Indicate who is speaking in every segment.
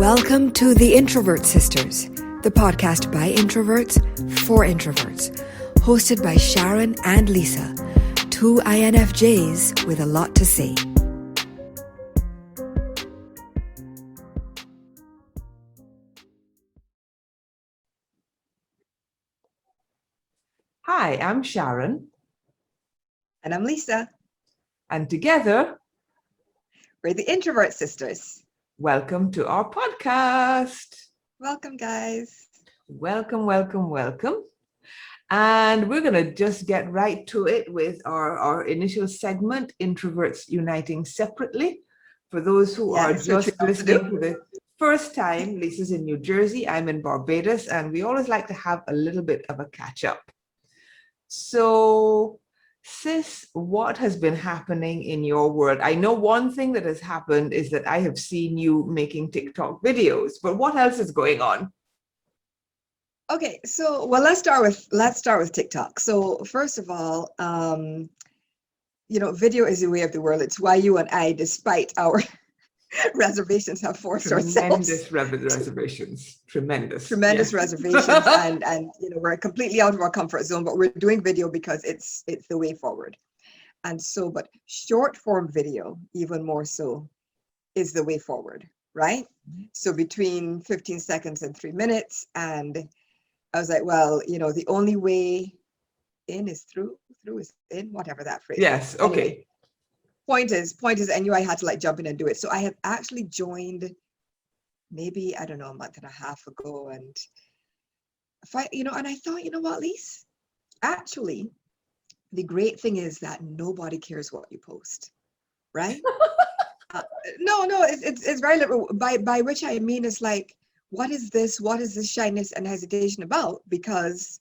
Speaker 1: Welcome to The Introvert Sisters, the podcast by introverts for introverts, hosted by Sharon and Lisa, two INFJs with a lot to say.
Speaker 2: Hi, I'm Sharon.
Speaker 3: And I'm Lisa.
Speaker 2: And together,
Speaker 3: we're the Introvert Sisters.
Speaker 2: Welcome to our podcast.
Speaker 3: Welcome, guys.
Speaker 2: Welcome. And we're going to just get right to it with our initial segment, Introverts Uniting Separately. For those who are just listening to the first time, Lisa's in New Jersey, I'm in Barbados, and we always like to have a little bit of a catch-up. So, sis, what has been happening in your world? I know one thing that has happened is that I have seen you making TikTok videos, but what else is going on?
Speaker 3: Okay, so let's start with TikTok. So first of all, video is the way of the world. It's why you and I, despite our reservations, have forced ourselves.
Speaker 2: Tremendous
Speaker 3: reservations, and we're completely out of our comfort zone, but we're doing video because it's the way forward. And so, but short form video, even more so, is the way forward, right? So between 15 seconds and 3 minutes, and I was like, well, the only way in is through is in, whatever that phrase.
Speaker 2: Yes, okay.
Speaker 3: Anyway, point is, I knew I had to jump in and do it. So I have actually joined maybe, I don't know, a month and a half ago. And and I thought, you know what, Lise? Actually, the great thing is that nobody cares what you post, right? No, it's very liberal. By which I mean, it's like, what is this shyness and hesitation about? Because,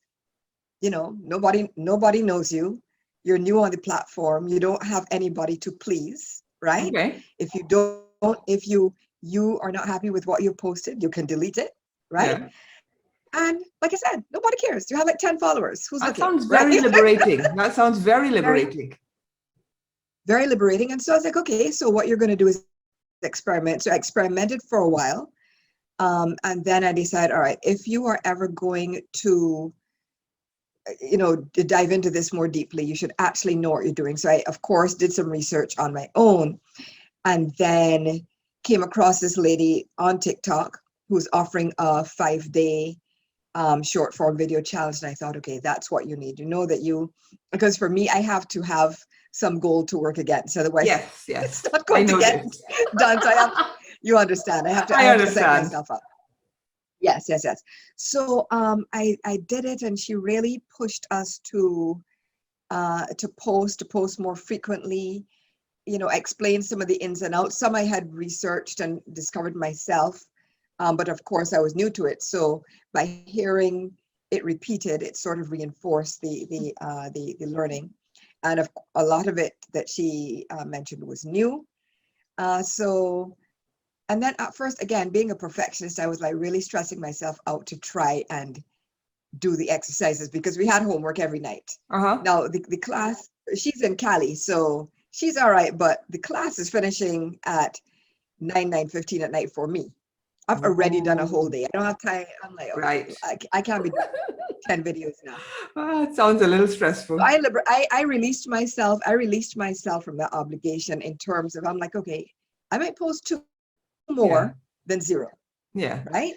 Speaker 3: nobody knows you. You're new on the platform. You don't have anybody to please, right?
Speaker 2: Okay.
Speaker 3: If you are not happy with what you posted, you can delete it, right? Yeah. And like I said, nobody cares. You have 10 followers. Who's looking?
Speaker 2: Sounds very liberating. That sounds very liberating.
Speaker 3: Very liberating. And so I was like, okay, so what you're going to do is experiment. So I experimented for a while. And then I decided, all right, if you are ever going to dive into this more deeply, you should actually know what you're doing. So I, of course, did some research on my own, and then came across this lady on TikTok who's offering a 5-day short form video challenge. And I thought, okay, that's what you need. Because for me, I have to have some goal to work against. Otherwise,
Speaker 2: yes.
Speaker 3: It's not going to get done. So you understand. I have to set myself up. Yes. So I did it, and she really pushed us to post more frequently, explain some of the ins and outs. Some I had researched and discovered myself, but of course I was new to it. So by hearing it repeated, it sort of reinforced the learning, and a lot of it that she mentioned was new. And then at first, again, being a perfectionist, I was really stressing myself out to try and do the exercises because we had homework every night. Now, the class, she's in Cali, so she's all right, but the class is finishing at 9:15 at night for me. I've already done a whole day. I don't have time. I'm like, okay, right. I can't be doing 10 videos now.
Speaker 2: It sounds a little stressful.
Speaker 3: So I released myself. From that obligation in terms of, I'm like, okay, I might post 2 more than 0.
Speaker 2: Yeah.
Speaker 3: Right.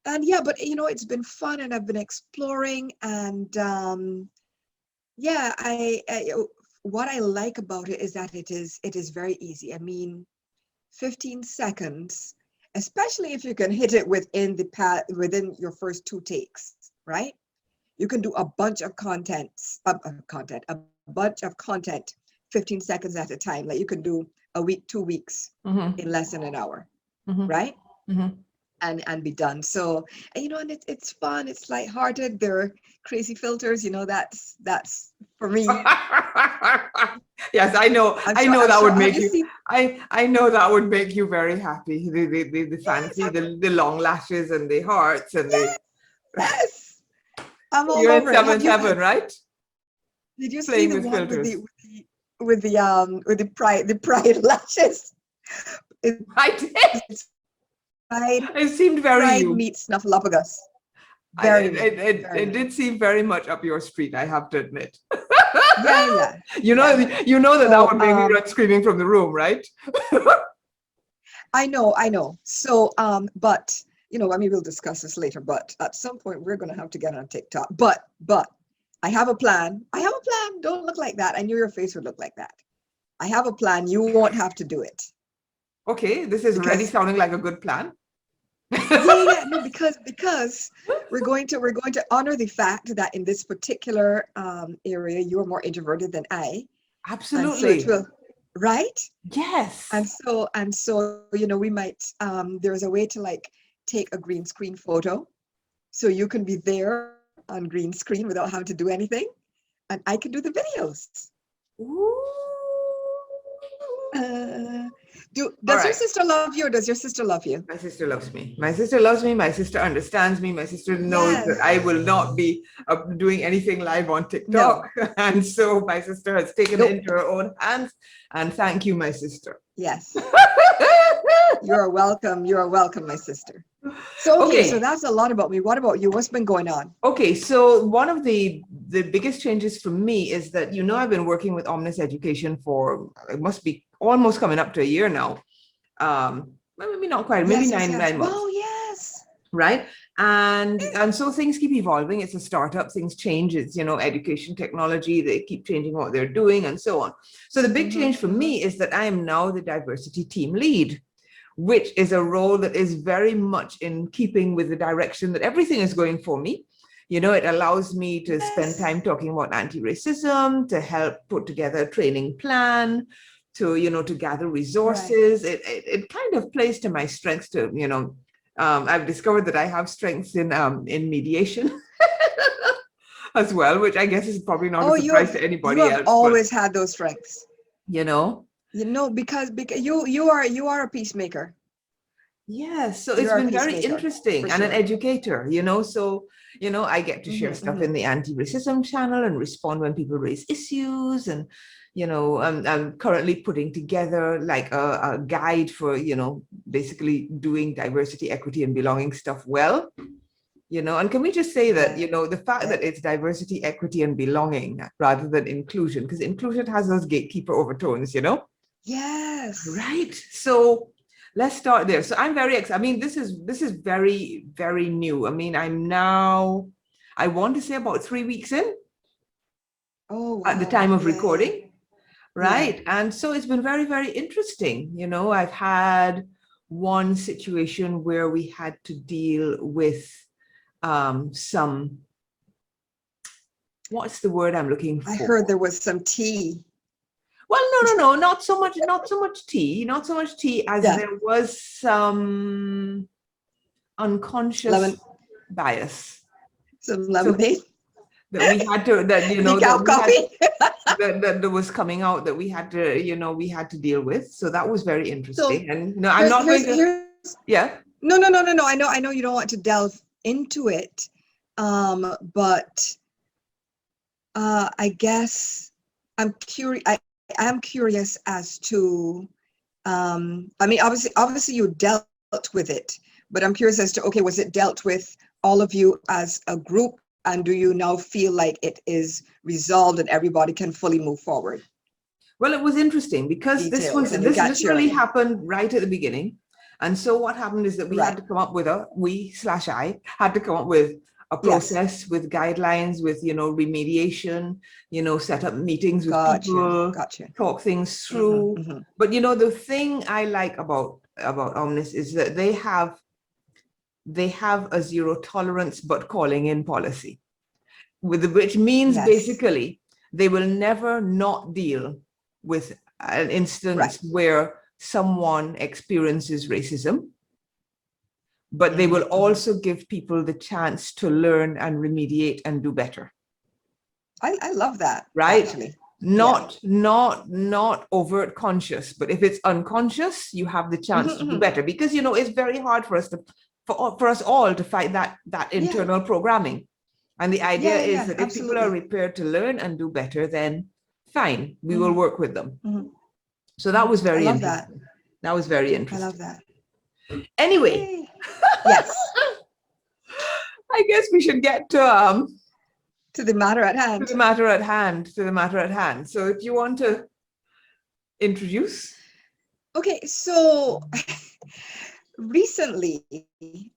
Speaker 3: And but it's been fun, and I've been exploring, and what I like about it is that it is very easy. I mean, 15 seconds, especially if you can hit it within your first 2 takes, right? You can do a bunch of content, 15 seconds at a time. Like you can do a week, 2 weeks in less than an hour, right? And be done. So, and it's fun. It's lighthearted. There are crazy filters. That's for me.
Speaker 2: Yes, I know. I know that would make you. I know that would make you very happy. The fancy, the long lashes and the hearts and
Speaker 3: yes. I'm all
Speaker 2: You're
Speaker 3: over
Speaker 2: in 7-7, right?
Speaker 3: Did you see the one with the pride lashes?
Speaker 2: I did. It seemed very
Speaker 3: fried
Speaker 2: you.
Speaker 3: meat snuffleupagus. Very me.
Speaker 2: It did seem very much up your street, I have to admit.
Speaker 3: Yeah.
Speaker 2: You know that
Speaker 3: So,
Speaker 2: would make me run screaming from the room, right?
Speaker 3: I know. So, but I mean, we'll discuss this later. But at some point, we're going to have to get on TikTok. But I have a plan. Don't look like that. I knew your face would look like that. I have a plan. You won't have to do it.
Speaker 2: Okay, this is already sounding like a good plan.
Speaker 3: Yeah. No, because we're going to honor the fact that in this particular area, you are more introverted than I.
Speaker 2: Absolutely.
Speaker 3: And so right?
Speaker 2: Yes.
Speaker 3: And so we might there's a way to like take a green screen photo, so you can be there on green screen without having to do anything, and I can do the videos.
Speaker 2: Ooh.
Speaker 3: Does your sister love you, or does your sister love you?
Speaker 2: My sister loves me. My sister loves me. My sister understands me. My sister knows that I will not be doing anything live on TikTok. No. And so my sister has taken it into her own hands. And thank you, my sister.
Speaker 3: Yes. You are welcome. You are welcome, my sister. So, okay, so that's a lot about me. What about you? What's been going on?
Speaker 2: Okay, so one of the biggest changes for me is that, I've been working with Omnis Education for, it must be almost coming up to a year now. Maybe not quite, maybe nine months.
Speaker 3: Oh, yes.
Speaker 2: Right. And so things keep evolving. It's a startup, things change. It's, education technology, they keep changing what they're doing and so on. So the big change for me is that I am now the diversity team lead, which is a role that is very much in keeping with the direction that everything is going for me. It allows me to spend time talking about anti-racism, to help put together a training plan, to gather resources. Right. It kind of plays to my strengths to, I've discovered that I have strengths in mediation as well, which I guess is probably not a surprise to anybody else.
Speaker 3: You have always had those strengths. Because you are a peacemaker.
Speaker 2: Yes, so it's been very interesting, and an educator, so I get to share stuff in the anti-racism channel and respond when people raise issues, and I'm currently putting together like a guide for basically doing diversity, equity, and belonging stuff well. And can we just say that the fact that it's diversity, equity, and belonging rather than inclusion, because inclusion has those gatekeeper overtones,
Speaker 3: Yes.
Speaker 2: Right. So let's start there. So I'm very excited. I mean, this is very, very new. I mean, I want to say about 3 weeks in.
Speaker 3: Oh, wow.
Speaker 2: At the time of recording. Right. Yeah. And so it's been very, very interesting. I've had one situation where we had to deal with some, what's the word I'm looking for?
Speaker 3: I heard there was some tea.
Speaker 2: Well, no, not so much tea as there was some unconscious bias.
Speaker 3: Some lemonade.
Speaker 2: That we had to, that was coming out that we had to deal with. So that was very interesting. So, and I'm not going to. Yeah.
Speaker 3: No. I know you don't want to delve into it, but I guess I'm curious. I'm curious as to, I mean, obviously you dealt with it, but I'm curious as to, okay, was it dealt with all of you as a group, and do you now feel like it is resolved and everybody can fully move forward?
Speaker 2: Well, it was interesting because this literally happened right at the beginning. And so what happened is that we had to come up with I had to come up with a process with guidelines, with, remediation, set up meetings with people, talk things through. But, the thing I like about Omnis is that they have a zero tolerance but calling in policy, which means basically they will never not deal with an instance where someone experiences racism. But they will also give people the chance to learn and remediate and do better.
Speaker 3: I love that.
Speaker 2: Right?
Speaker 3: Actually.
Speaker 2: Not overt conscious, but if it's unconscious, you have the chance to do better, because it's very hard for us all to fight that internal programming. And the idea is that if people are prepared to learn and do better, then fine, we will work with them. So that was very interesting. That was very interesting.
Speaker 3: I love that.
Speaker 2: Anyway,
Speaker 3: Yay. Yes,
Speaker 2: I guess we should get to
Speaker 3: the matter at
Speaker 2: the
Speaker 3: hand.
Speaker 2: matter at hand. To the matter at hand. So, if you want to introduce.
Speaker 3: Okay, so recently,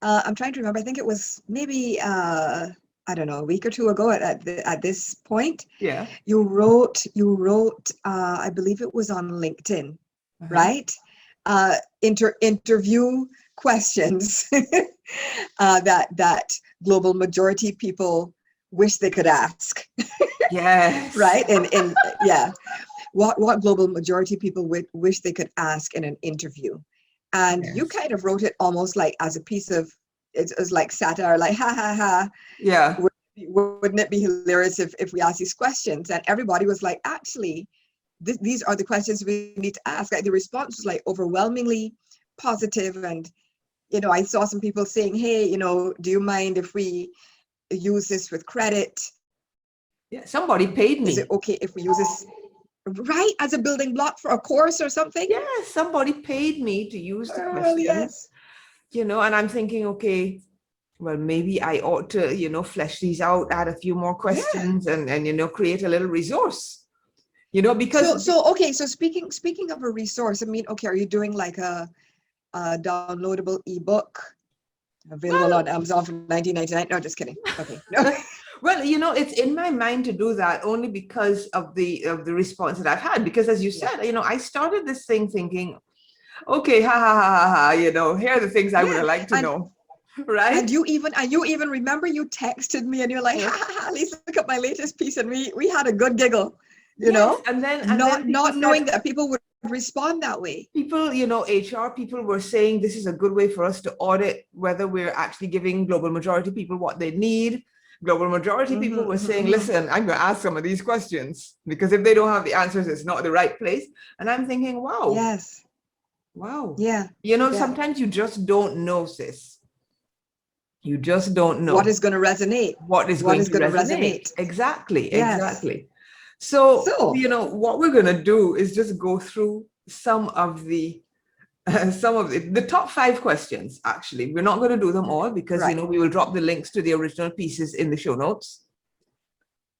Speaker 3: I'm trying to remember. I think it was maybe I don't know, a week or two ago at this point.
Speaker 2: Yeah.
Speaker 3: You wrote. I believe it was on LinkedIn, right? Interview questions that global majority people wish they could ask.
Speaker 2: Yes.
Speaker 3: Right? And yeah, what global majority people wish they could ask in an interview. And you
Speaker 2: Yes.
Speaker 3: kind of wrote it almost like as a piece of, it was like satire, like ha ha ha.
Speaker 2: Yeah.
Speaker 3: Wouldn't it be hilarious if we ask these questions? And everybody was like, actually, these are the questions we need to ask. Like the response was like overwhelmingly positive. And, I saw some people saying, hey, do you mind if we use this with credit?
Speaker 2: Yeah. Somebody paid me.
Speaker 3: Is it okay if we use this, right, as a building block for a course or something?
Speaker 2: Yes, somebody paid me to use the questions.
Speaker 3: Yes.
Speaker 2: And I'm thinking, okay, well, maybe I ought to, flesh these out, add a few more questions, and create a little resource. Because
Speaker 3: So speaking of a resource, I mean, okay, are you doing like a downloadable ebook available on Amazon for $19.99? No, just kidding. Okay. No.
Speaker 2: Well, it's in my mind to do that only because of the response that I've had. Because as you said, I started this thing thinking, okay, ha ha ha ha ha, here are the things I would have liked to know. Right.
Speaker 3: And you even remember you texted me and you're like, ha ha ha, Lisa, look at my latest piece, and we had a good giggle,
Speaker 2: and then
Speaker 3: not knowing that people would respond that way.
Speaker 2: People, HR people were saying this is a good way for us to audit whether we're actually giving global majority people what they need. Global majority people were saying, listen, I'm going to ask some of these questions because if they don't have the answers, it's not the right place. And I'm thinking, wow.
Speaker 3: Yes.
Speaker 2: Wow.
Speaker 3: Yeah.
Speaker 2: Sometimes you just don't know, sis. You just don't know
Speaker 3: what is going to resonate.
Speaker 2: What is going to resonate. Exactly.
Speaker 3: Yes.
Speaker 2: Exactly. So, what we're going to do is just go through some of the top 5 questions. Actually, we're not going to do them all because we will drop the links to the original pieces in the show notes.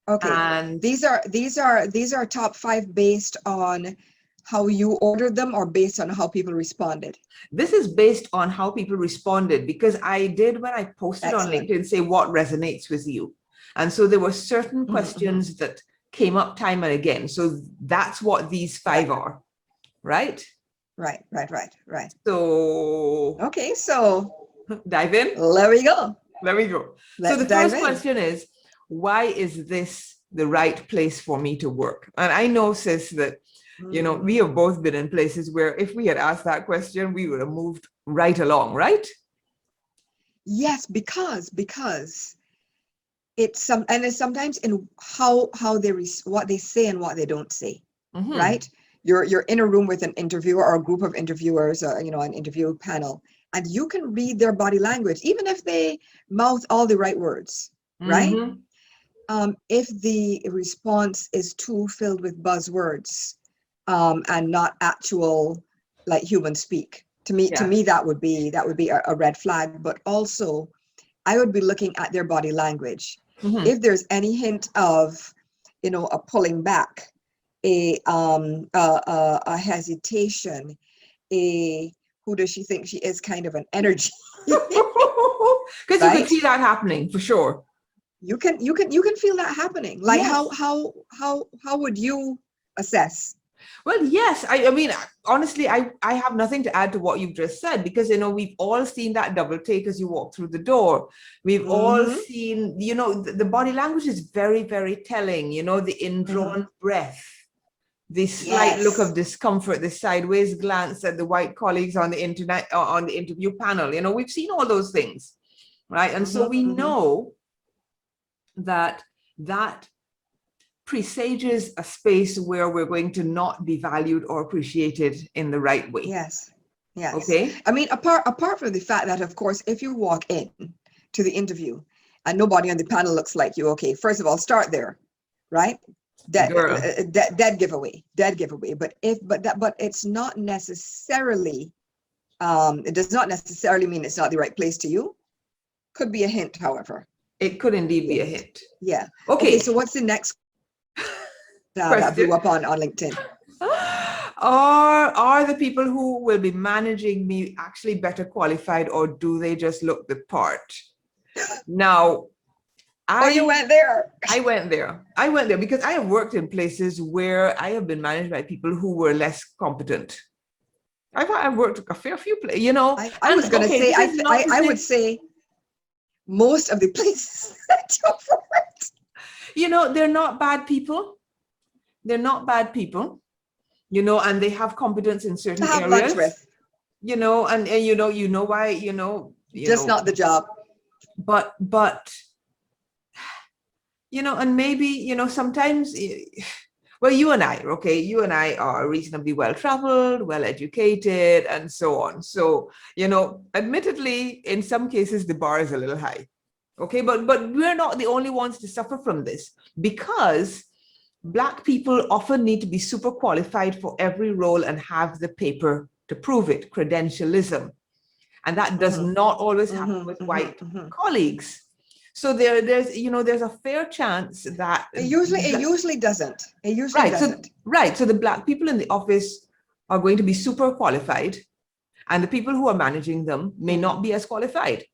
Speaker 3: Okay. And these are top 5 based on how you ordered them or based on how people responded?
Speaker 2: This is based on how people responded, because I did, when I posted on LinkedIn, say what resonates with you. And so there were certain questions that came up time and again. So that's what these 5 are, right?
Speaker 3: Right.
Speaker 2: So,
Speaker 3: okay, so
Speaker 2: dive in.
Speaker 3: There we go.
Speaker 2: So the first question is, why is this the right place for me to work? And I know, sis, that we have both been in places where if we had asked that question, we would have moved right along, right?
Speaker 3: Yes, because it's sometimes in how what they say and what they don't say, right? You're in a room with an interviewer or a group of interviewers, or an interview panel, and you can read their body language, even if they mouth all the right words, right? If the response is too filled with buzzwords and not actual like human speak, to me that would be a red flag. But also I would be looking at their body language. If there's any hint of a pulling back, a hesitation, who does she think she is kind of an energy,
Speaker 2: because you can see that happening for sure.
Speaker 3: You can feel that happening. Like how would you assess?
Speaker 2: Well, yes. I mean, honestly, I have nothing to add to what you've just said, because, we've all seen that double take as you walk through the door. We've all seen, the body language is very, very telling, the indrawn breath, the slight look of discomfort, the sideways glance at the white colleagues on the internet, on the interview panel. We've seen all those things, right? And so we know that presages a space where we're going to not be valued or appreciated in the right way.
Speaker 3: Yes.
Speaker 2: Okay.
Speaker 3: I mean, apart from the fact that, of course, if you walk in to the interview and nobody on the panel looks like you, okay, first of all, start there, right? Dead giveaway. But it's not necessarily It does not necessarily mean it's not the right place to you. Could be a hint, however.
Speaker 2: It could indeed be a hint.
Speaker 3: Yeah.
Speaker 2: Okay.
Speaker 3: So what's the next that blew up on LinkedIn?
Speaker 2: Are the people who will be managing me actually better qualified, or do they just look the part? Now,
Speaker 3: you went there.
Speaker 2: I went there because I have worked in places where I have been managed by people who were less competent. I've worked a fair few places, you know.
Speaker 3: I was going to say, I would say most of the places that you've worked.
Speaker 2: You know, they're not bad people. They're not bad people, you know, and they have competence in certain
Speaker 3: to have
Speaker 2: areas.
Speaker 3: Lunch with.
Speaker 2: You know, and you know why,
Speaker 3: just not the job.
Speaker 2: But you know, and maybe, sometimes, well, you and I are reasonably well-traveled, well-educated, and so on. So, admittedly, in some cases, the bar is a little high. Okay, but we're not the only ones to suffer from this, because Black people often need to be super qualified for every role and have the paper to prove it, credentialism. And that does not always happen with white colleagues. So there's a fair chance that
Speaker 3: it usually doesn't. It usually doesn't.
Speaker 2: So the Black people in the office are going to be super qualified, and the people who are managing them may not be as qualified.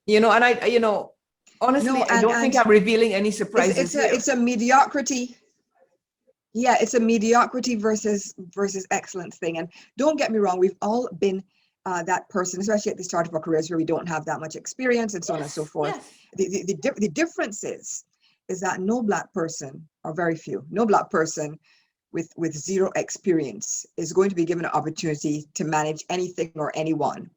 Speaker 2: And honestly, I don't think I'm revealing any surprises.
Speaker 3: It's a mediocrity. Yeah, it's a mediocrity versus excellence thing. And don't get me wrong, we've all been that person, especially at the start of our careers, where we don't have that much experience and so on and so forth. Yes. The difference is that no Black person, or very few, no Black person with zero experience is going to be given an opportunity to manage anything or anyone.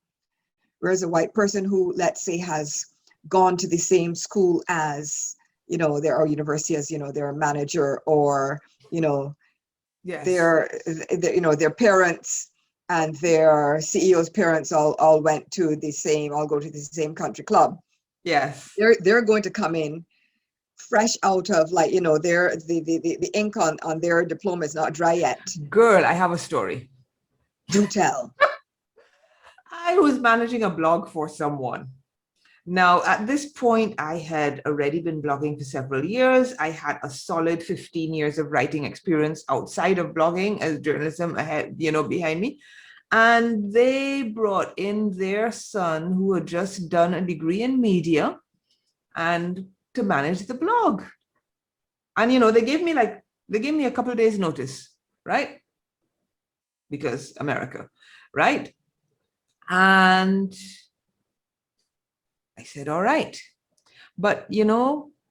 Speaker 3: Whereas a white person who, let's say, has gone to the same school as, their university as, their manager, or,
Speaker 2: yes,
Speaker 3: their parents and their CEO's parents all go to the same country club.
Speaker 2: Yes.
Speaker 3: They're going to come in fresh out of, the ink on their diploma is not dry yet.
Speaker 2: Girl, I have a story.
Speaker 3: Do tell.
Speaker 2: I was managing a blog for someone. Now, at this point, I had already been blogging for several years. I had a solid 15 years of writing experience outside of blogging as journalism ahead, behind me. And they brought in their son, who had just done a degree in media, and to manage the blog. And, they gave me a couple of days notice, right? Because America, right? And I said, all right. But,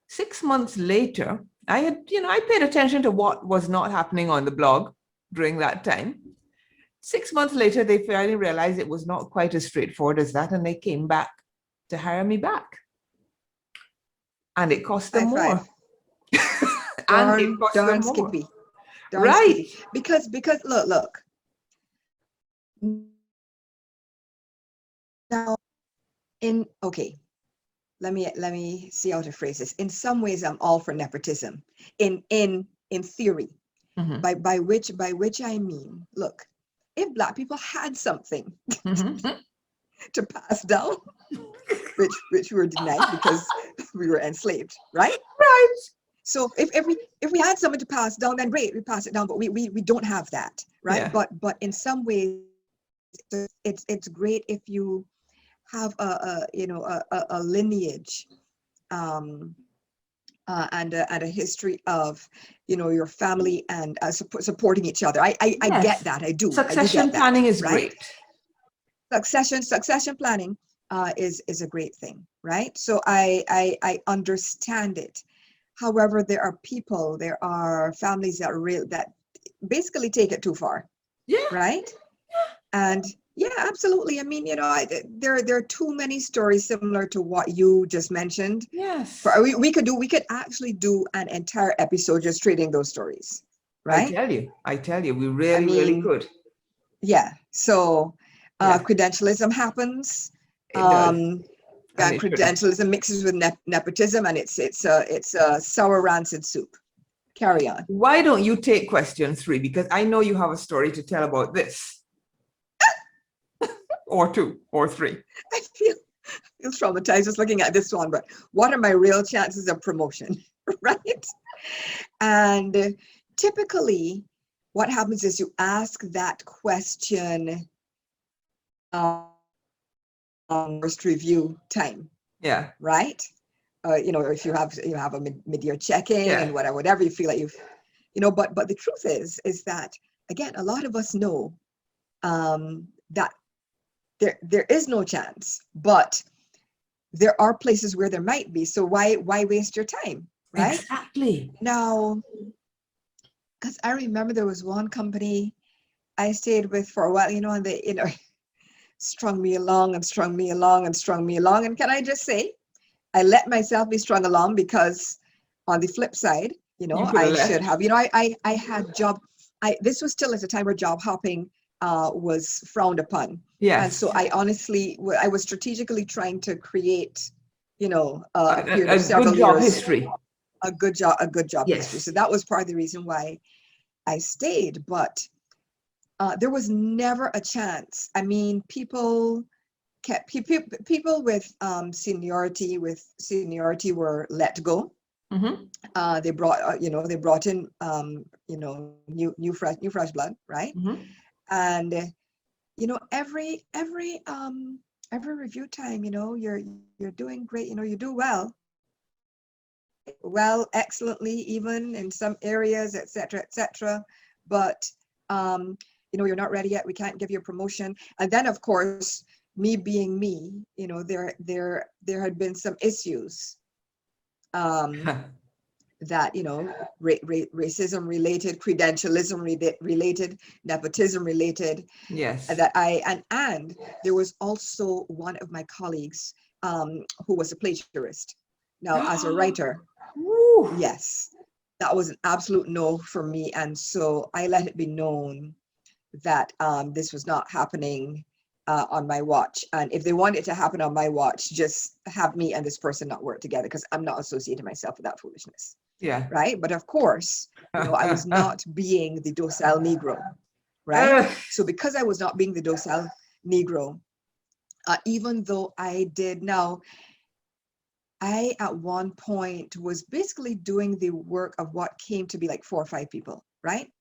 Speaker 2: 6 months later, I paid attention to what was not happening on the blog during that time. 6 months later, they finally realized it was not quite as straightforward as that, and they came back to hire me back. And it cost them more.
Speaker 3: Darn skippy.
Speaker 2: Right.
Speaker 3: Because look. Now, let me see how to phrase this. In some ways, I'm all for nepotism. In theory, by which I mean, look, if Black people had something to pass down, which we were denied because we were enslaved, right?
Speaker 2: Right.
Speaker 3: So if we had something to pass down, then great, we pass it down. But we don't have that, right? Yeah. But in some ways, it's great if you have a lineage and a history of your family and supporting each other. I
Speaker 2: yes.
Speaker 3: get that. I do.
Speaker 2: Succession planning is
Speaker 3: right?
Speaker 2: great.
Speaker 3: Succession planning is a great thing, right? So I understand it. However, there are families that basically take it too far.
Speaker 2: Yeah.
Speaker 3: Right. And yeah, absolutely. I mean, there are too many stories similar to what you just mentioned.
Speaker 2: Yes.
Speaker 3: We could actually do an entire episode just trading those stories, right?
Speaker 2: I tell you, we really could.
Speaker 3: Yeah. So credentialism happens.
Speaker 2: It does.
Speaker 3: And credentialism mixes with nepotism, and it's a sour rancid soup. Carry on.
Speaker 2: Why don't you take question 3? Because I know you have a story to tell about this. or 2 or 3?
Speaker 3: I feel traumatized just looking at this one, but what are my real chances of promotion, right? And typically, what happens is you ask that question first review time.
Speaker 2: Yeah.
Speaker 3: Right? If you have a mid-year check-in and whatever you feel like but the truth is that, again, a lot of us know that there is no chance, but there are places where there might be. So why waste your time, right?
Speaker 2: Exactly.
Speaker 3: Now, because I remember there was one company I stayed with for a while, and they, strung me along and strung me along and strung me along. And can I just say, I let myself be strung along because on the flip side, I should have, I had this was still at a time where job hopping was frowned upon.
Speaker 2: Yes.
Speaker 3: And so I honestly, I was strategically trying to create, a period
Speaker 2: a
Speaker 3: of several
Speaker 2: good job
Speaker 3: years,
Speaker 2: history.
Speaker 3: a good job
Speaker 2: Yes.
Speaker 3: history. So that was part of the reason why I stayed. But there was never a chance. I mean, people with seniority were let go.
Speaker 2: Mm-hmm.
Speaker 3: They brought in new fresh blood, right?
Speaker 2: Mm-hmm.
Speaker 3: And every review time, you're doing great, you do well, excellently, even in some areas, etc. But you're not ready yet. We can't give you a promotion. And then, of course, me being me, there had been some issues that racism related, credentialism related, nepotism related.
Speaker 2: Yes.
Speaker 3: That and there was also one of my colleagues who was a plagiarist. Now, as a writer, yes, that was an absolute no for me, and so I let it be known that this was not happening on my watch. And if they want it to happen on my watch, just have me and this person not work together, because I'm not associating myself with that foolishness.
Speaker 2: Yeah.
Speaker 3: Right. But of course, I was not being the docile Negro. Right. So because I was not being the docile Negro, even though I did now, I at one point was basically doing the work of what came to be like 4 or 5 people. Right.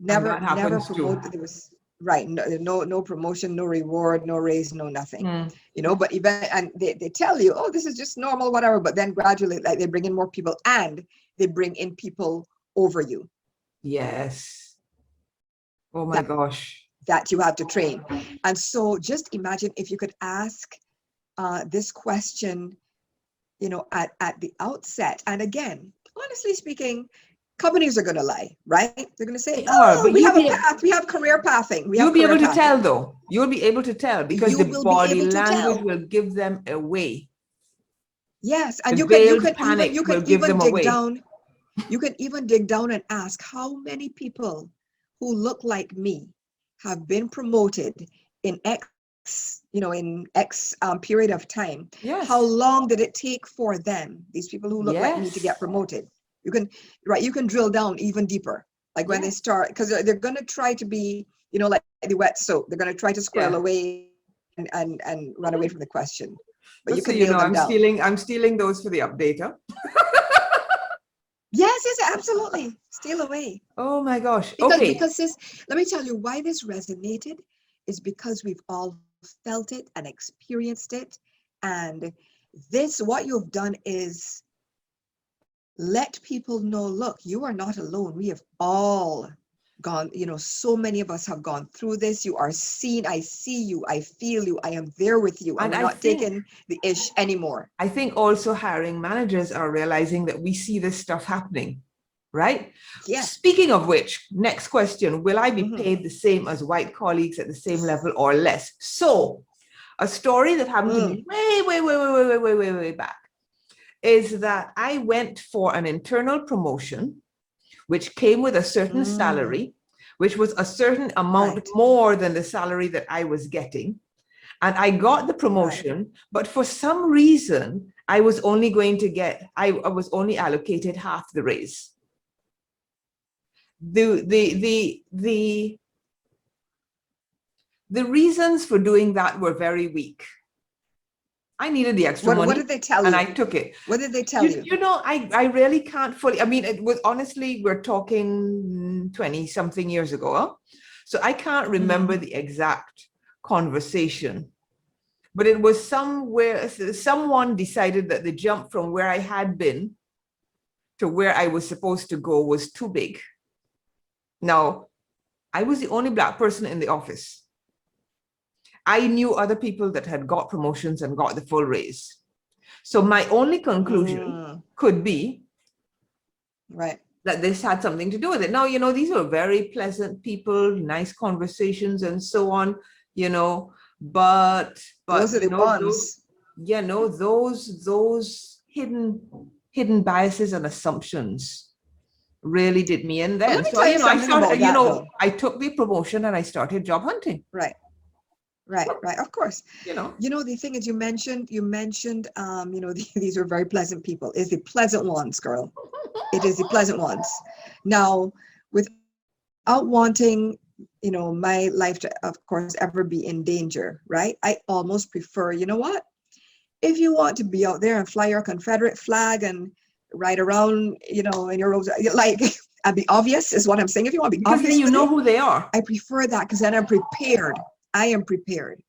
Speaker 3: Never promoted. There was no promotion, no reward, no raise, no nothing. But and they tell you, oh, this is just normal, whatever. But then gradually, like, they bring in more people and they bring in people over you.
Speaker 2: Yes. Oh my gosh.
Speaker 3: That you have to train. And so just imagine if you could ask this question, at the outset. And again, honestly speaking, companies are going to lie, right? They're going to say, oh, we have a path, we have career pathing.
Speaker 2: You'll be able to tell, though. You'll be able to tell, because the body language will give them away.
Speaker 3: Yes, and you can even dig down. You can even dig down and ask how many people who look like me have been promoted in X period of time.
Speaker 2: Yes.
Speaker 3: How long did it take for them, these people who look like me, to get promoted? You can drill down even deeper, like when they start, because they're going to try to be, like the wet soap. They're going to try to squirrel away and run away from the question. But you can nail them down.
Speaker 2: I'm stealing those for the updater.
Speaker 3: Yes, absolutely. Steal away.
Speaker 2: Oh my gosh.
Speaker 3: Because this, let me tell you why this resonated, is because we've all felt it and experienced it. And this, what you've done is let people know, look, you are not alone. We have all gone, so many of us have gone through this. You are seen. I see you. I feel you. I am there with you. And we're not taking the ish anymore.
Speaker 2: I think also hiring managers are realizing that we see this stuff happening, right?
Speaker 3: Yeah.
Speaker 2: Speaking of which, next question, will I be paid the same as white colleagues at the same level or less? So a story that happened to me way back is that I went for an internal promotion, which came with a certain salary, which was a certain amount more than the salary that I was getting. And I got the promotion, but for some reason, I was only allocated half the raise. The The reasons for doing that were very weak. I needed the extra money.
Speaker 3: What did they tell you?
Speaker 2: And I took it.
Speaker 3: What did they tell you?
Speaker 2: You know, I really can't fully, I mean, it was honestly, we're talking 20 something years ago. Huh? So I can't remember the exact conversation, but it was somewhere, someone decided that the jump from where I had been to where I was supposed to go was too big. Now, I was the only Black person in the office. I knew other people that had got promotions and got the full raise. So my only conclusion could be that this had something to do with it. Now, you know, these were very pleasant people, nice conversations and so on, you know, but
Speaker 3: those are the ones.
Speaker 2: Those hidden biases and assumptions really did me in then. So, you know, I took the promotion and I started job hunting.
Speaker 3: Right. Of course. You know, the thing is, you mentioned, you know, these are very pleasant people. It's the pleasant ones, girl. It is the pleasant ones. Now, without wanting, you know, my life to, of course, ever be in danger, right? I almost prefer, you know what? If you want to be out there and fly your Confederate flag and ride around, you know, in your robes, like, and be obvious is what I'm saying. If you want to be obvious,
Speaker 2: then you know who they are.
Speaker 3: I prefer that because then I'm prepared. I am prepared.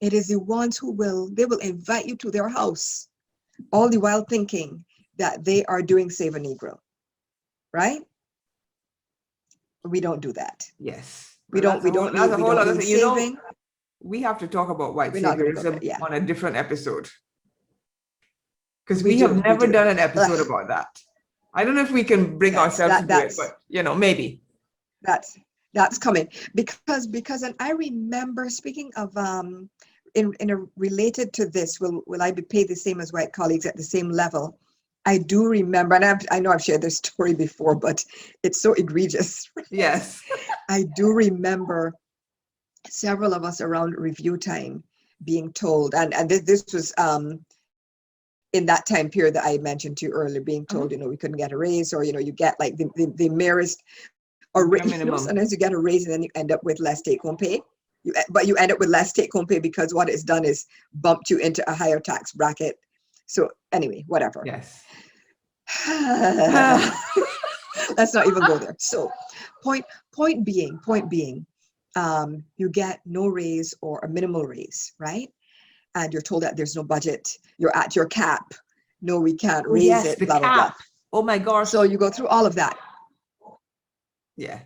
Speaker 3: It is the ones who they will invite you to their house, all the while thinking that they are doing Save a Negro, right? We don't do that.
Speaker 2: Yes.
Speaker 3: We don't need saving.
Speaker 2: You know, we have to talk about white saviorism on a different episode. Because we have never done an episode about that. I don't know if we can bring ourselves to do it, but, you know, maybe.
Speaker 3: That's coming because and I remember, speaking of related to this, will I be paid the same as white colleagues at the same level? I do remember, and I know I've shared this story before, but it's so egregious.
Speaker 2: Yes.
Speaker 3: I do remember several of us around review time being told, and this was in that time period that I mentioned to you earlier, being told, you know, we couldn't get a raise, or, you know, you get like the merest, or you know, sometimes you get a raise and then you end up with less take-home pay. But you end up with less take-home pay because what it's done is bumped you into a higher tax bracket. So anyway, whatever.
Speaker 2: Yes.
Speaker 3: Let's not even go there. So point being, you get no raise or a minimal raise, right? And you're told that there's no budget. You're at your cap. No, we can't raise it. Blah, blah, blah.
Speaker 2: Oh my gosh.
Speaker 3: So you go through all of that.
Speaker 2: Yeah.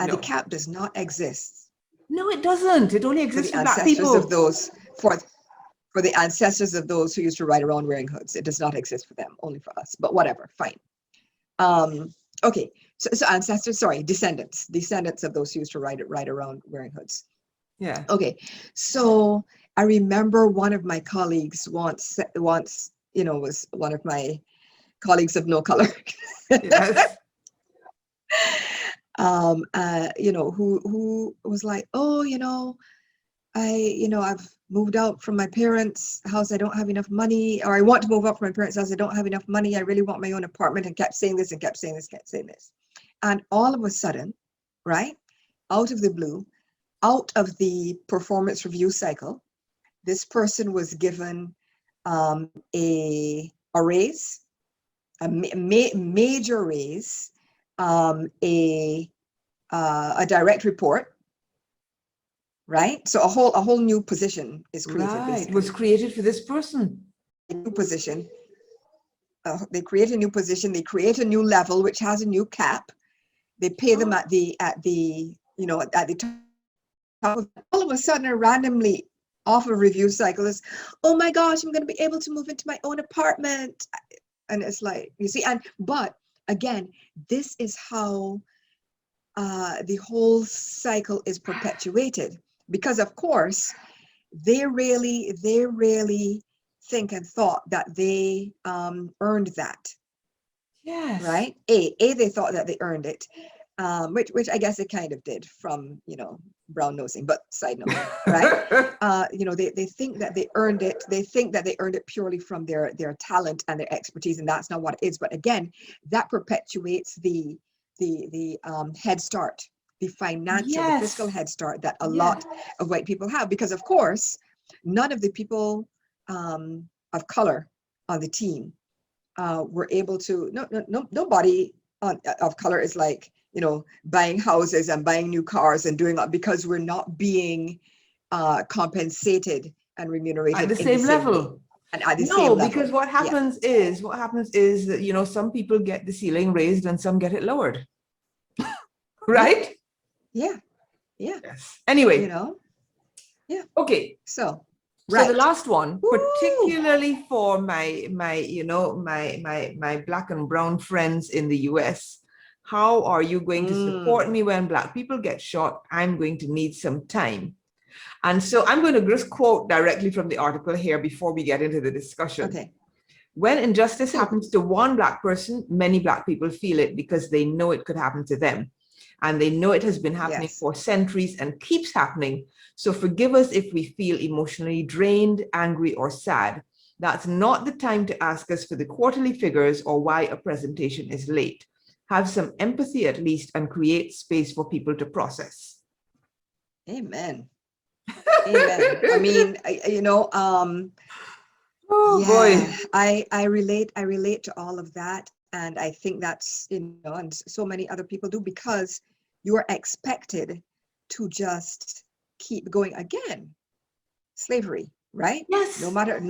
Speaker 3: And the cap does not exist.
Speaker 2: No, it doesn't. It only exists for Black people.
Speaker 3: Of those, for the ancestors of those who used to ride around wearing hoods. It does not exist for them, only for us. But whatever, fine. Okay, so ancestors, sorry, descendants of those who used to ride around wearing hoods.
Speaker 2: Yeah.
Speaker 3: Okay, so I remember one of my colleagues once, you know, was one of my colleagues of no color.
Speaker 2: Yes.
Speaker 3: You know, who was like, oh, you know, I've moved out from my parents' house. I don't have enough money, or I want to move out from my parents' house. I don't have enough money. I really want my own apartment, and kept saying this and kept saying this, kept saying this. And all of a sudden, right, out of the blue, out of the performance review cycle, this person was given a raise, a major raise, a direct report, right? So a whole new position is created.
Speaker 2: Right, it was created for this person.
Speaker 3: A new position. They create a new position. They create a new level, which has a new cap. They pay them at the you know, at the top of, all of a sudden, randomly off a review cycle is, oh my gosh, I'm going to be able to move into my own apartment. And it's like, you see, but again, this is how the whole cycle is perpetuated, because of course they really think and thought that they earned that.
Speaker 2: Yes.
Speaker 3: Right. They thought that they earned it, which I guess they kind of did from, you know, brown nosing, but side note, right? You know, they think that they earned it. They think that they earned it purely from their talent and their expertise, and that's not what it is. But again, that perpetuates the head start, the financial, the fiscal
Speaker 2: Yes.
Speaker 3: head start that a
Speaker 2: Yes.
Speaker 3: lot of white people have, because of course, none of the people of color on the team were able to, nobody of color is like, buying houses and buying new cars and doing that, because we're not being compensated and remunerated
Speaker 2: At the
Speaker 3: in the
Speaker 2: same
Speaker 3: same way
Speaker 2: level.
Speaker 3: and at the
Speaker 2: No,
Speaker 3: same
Speaker 2: because
Speaker 3: level.
Speaker 2: what
Speaker 3: Yeah.
Speaker 2: happens is that, some people get the ceiling raised and some get it lowered. Right?
Speaker 3: Yeah. Yeah.
Speaker 2: Yes. Anyway.
Speaker 3: Yeah.
Speaker 2: Okay.
Speaker 3: So,
Speaker 2: So the
Speaker 3: right.
Speaker 2: last one,
Speaker 3: Woo!
Speaker 2: particularly for my black and brown friends in the US, how are you going to support me when black people get shot? I'm going to need some time. And so I'm going to just quote directly from the article here before we get into the discussion.
Speaker 3: Okay.
Speaker 2: When injustice
Speaker 3: Cool.
Speaker 2: happens to one black person, many black people feel it because they know it could happen to them. And they know it has been happening for centuries and keeps happening. So forgive us if we feel emotionally drained, angry, or sad. That's not the time to ask us for the quarterly figures or why a presentation is late. Have some empathy at least and create space for people to process.
Speaker 3: Amen. Amen. I mean,
Speaker 2: oh boy.
Speaker 3: I relate to all of that. And I think that's, and so many other people do, because you are expected to just keep going. Again, slavery, right?
Speaker 2: Yes.
Speaker 3: No matter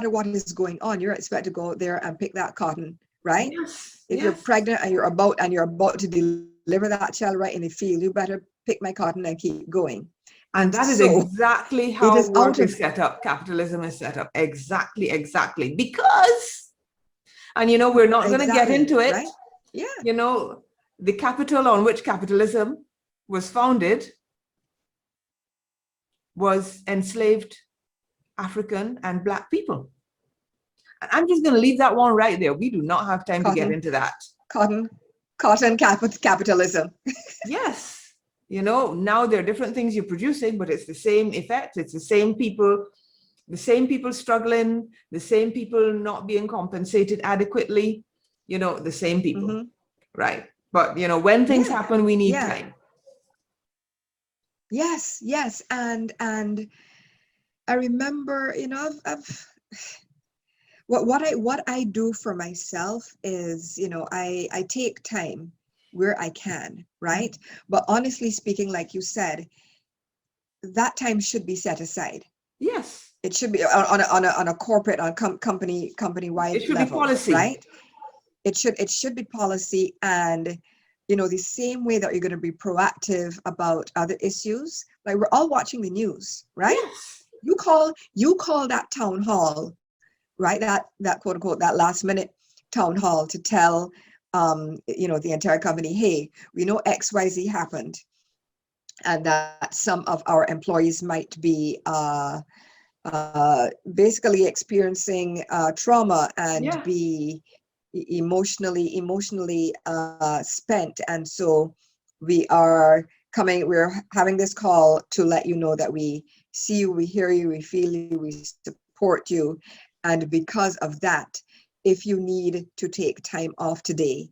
Speaker 3: what is going on, you're expected to go there and pick that cotton, right?
Speaker 2: Yes.
Speaker 3: If you're pregnant and you're about to deliver that child right in the field, you better pick my cotton and keep going.
Speaker 2: And that is exactly how work is set up. Capitalism is set up. Exactly. Because, and we're not going to get into it.
Speaker 3: Right? Yeah.
Speaker 2: The capital on which capitalism was founded was enslaved African and black people. And I'm just going to leave that one right there. We do not have time to get into that.
Speaker 3: Cotton capitalism.
Speaker 2: Yes. Now there are different things you're producing, but it's the same effect. It's the same people struggling, the same people not being compensated adequately, the same people, right? But, when things happen, we need time.
Speaker 3: Yes. And I remember, what I do for myself is, I take time where I can, right? But honestly speaking, like you said, that time should be set aside.
Speaker 2: Yes.
Speaker 3: It should be on a corporate, company-wide
Speaker 2: it should
Speaker 3: level,
Speaker 2: be policy.
Speaker 3: right? It should be policy. And the same way that you're going to be proactive about other issues, like we're all watching the news, right?
Speaker 2: Yes.
Speaker 3: You call that town hall, right? That quote unquote, that last minute town hall to tell the entire company, hey, we know XYZ happened, and that some of our employees might be basically experiencing trauma and be emotionally spent. And so we're having this call to let you know that we see you, we hear you, we feel you, we support you. And because of that, if you need to take time off today,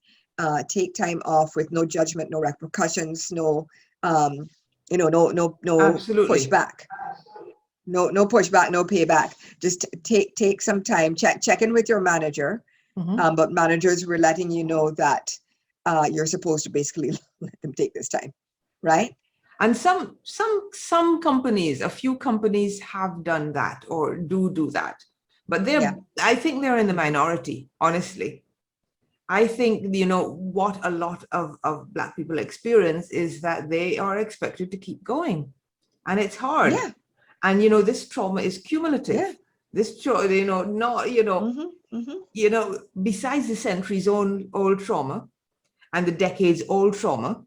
Speaker 3: take time off with no judgment, no repercussions, no
Speaker 2: Absolutely.
Speaker 3: pushback. No pushback, no payback. Just take some time, check in with your manager. But managers were letting you know that you're supposed to basically let them take this time, right?
Speaker 2: And some companies, a few companies have done that or do that, but I think they're in the minority, honestly. I think, what a lot of Black people experience is that they are expected to keep going, and it's hard.
Speaker 3: Yeah.
Speaker 2: And, this trauma is cumulative.
Speaker 3: Yeah.
Speaker 2: This trauma, besides the centuries old trauma and the decades old trauma,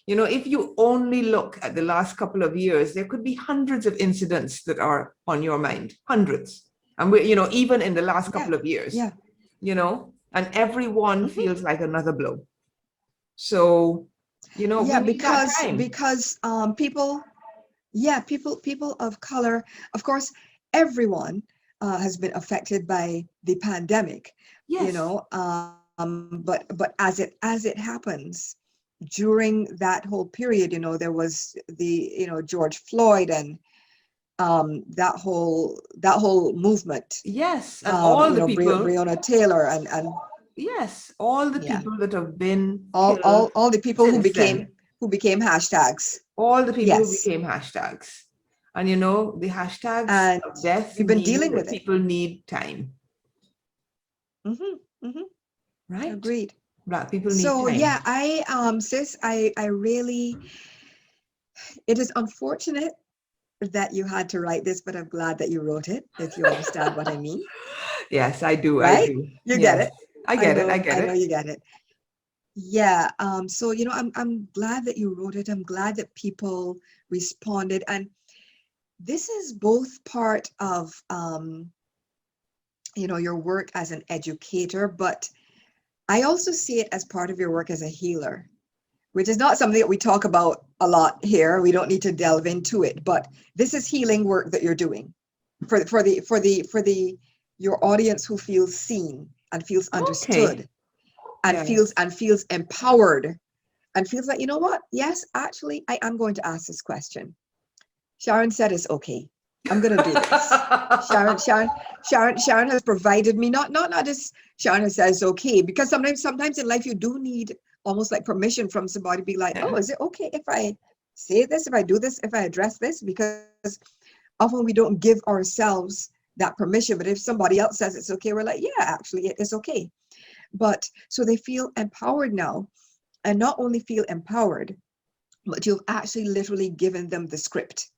Speaker 2: if you only look at the last couple of years, there could be hundreds of incidents that are on your mind, hundreds. And even in the last couple of years, and everyone feels like another blow. So,
Speaker 3: because people of color, of course, everyone has been affected by the pandemic.
Speaker 2: Yes.
Speaker 3: But as it happens, during that whole period, there was the, George Floyd and that whole movement.
Speaker 2: Yes, and all the people.
Speaker 3: Breonna Taylor and
Speaker 2: yes, all the
Speaker 3: yeah,
Speaker 2: people that have been
Speaker 3: all
Speaker 2: killed
Speaker 3: the people who
Speaker 2: since then.
Speaker 3: became hashtags.
Speaker 2: All the people who
Speaker 3: Yes.
Speaker 2: became hashtags. And the hashtags
Speaker 3: And
Speaker 2: of death
Speaker 3: we've been
Speaker 2: mean
Speaker 3: dealing
Speaker 2: that
Speaker 3: with it.
Speaker 2: people need time. Right?
Speaker 3: Agreed.
Speaker 2: Black people need
Speaker 3: So
Speaker 2: time.
Speaker 3: yeah, sis, I really, it is unfortunate that you had to write this, but I'm glad that you wrote it, if you understand what I mean.
Speaker 2: Yes, I do.
Speaker 3: Right?
Speaker 2: I do.
Speaker 3: You
Speaker 2: Yes.
Speaker 3: get it.
Speaker 2: I get it.
Speaker 3: I know you get it. Yeah. So I'm glad that you wrote it. I'm glad that people responded, and this is both part of your work as an educator, but I also see it as part of your work as a healer, which is not something that we talk about a lot here. We don't need to delve into it, but this is healing work that you're doing for your audience who feels seen and feels understood, and
Speaker 2: Yes.
Speaker 3: feels empowered, and feels like, you know what? Yes, actually, I am going to ask this question. Sharon said it's okay. I'm going to do this. Sharon has provided me, not just Sharon has said it's okay, because sometimes in life you do need almost like permission from somebody to be like, oh, is it okay if I say this, if I do this, if I address this? Because often we don't give ourselves that permission, but if somebody else says it's okay, we're like, yeah, actually it is okay. But so they feel empowered now, and not only feel empowered, but you've actually literally given them the script.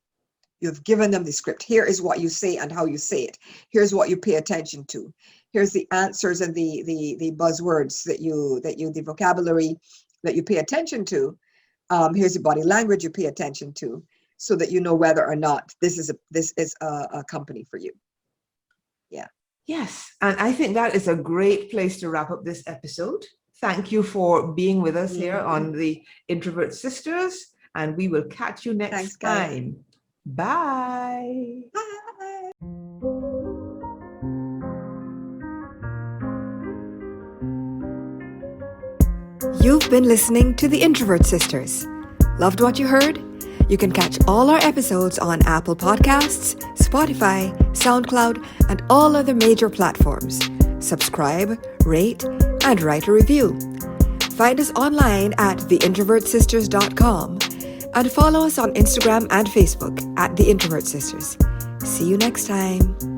Speaker 3: You've given them the script. Here is what you say and how you say it. Here's what you pay attention to. Here's the answers and the buzzwords the vocabulary that you pay attention to. Here's the body language you pay attention to, so that you know whether or not this is a company for you. Yeah.
Speaker 2: Yes, and I think that is a great place to wrap up this episode. Thank you for being with us here on the Introvert Sisters, and we will catch you next time. Bye.
Speaker 3: Bye.
Speaker 1: You've been listening to the Introvert Sisters. Loved what you heard? You can catch all our episodes on Apple Podcasts, Spotify, SoundCloud, and all other major platforms. Subscribe, rate, and write a review. Find us online at theintrovertsisters.com and follow us on Instagram and Facebook at The Introvert Sisters. See you next time.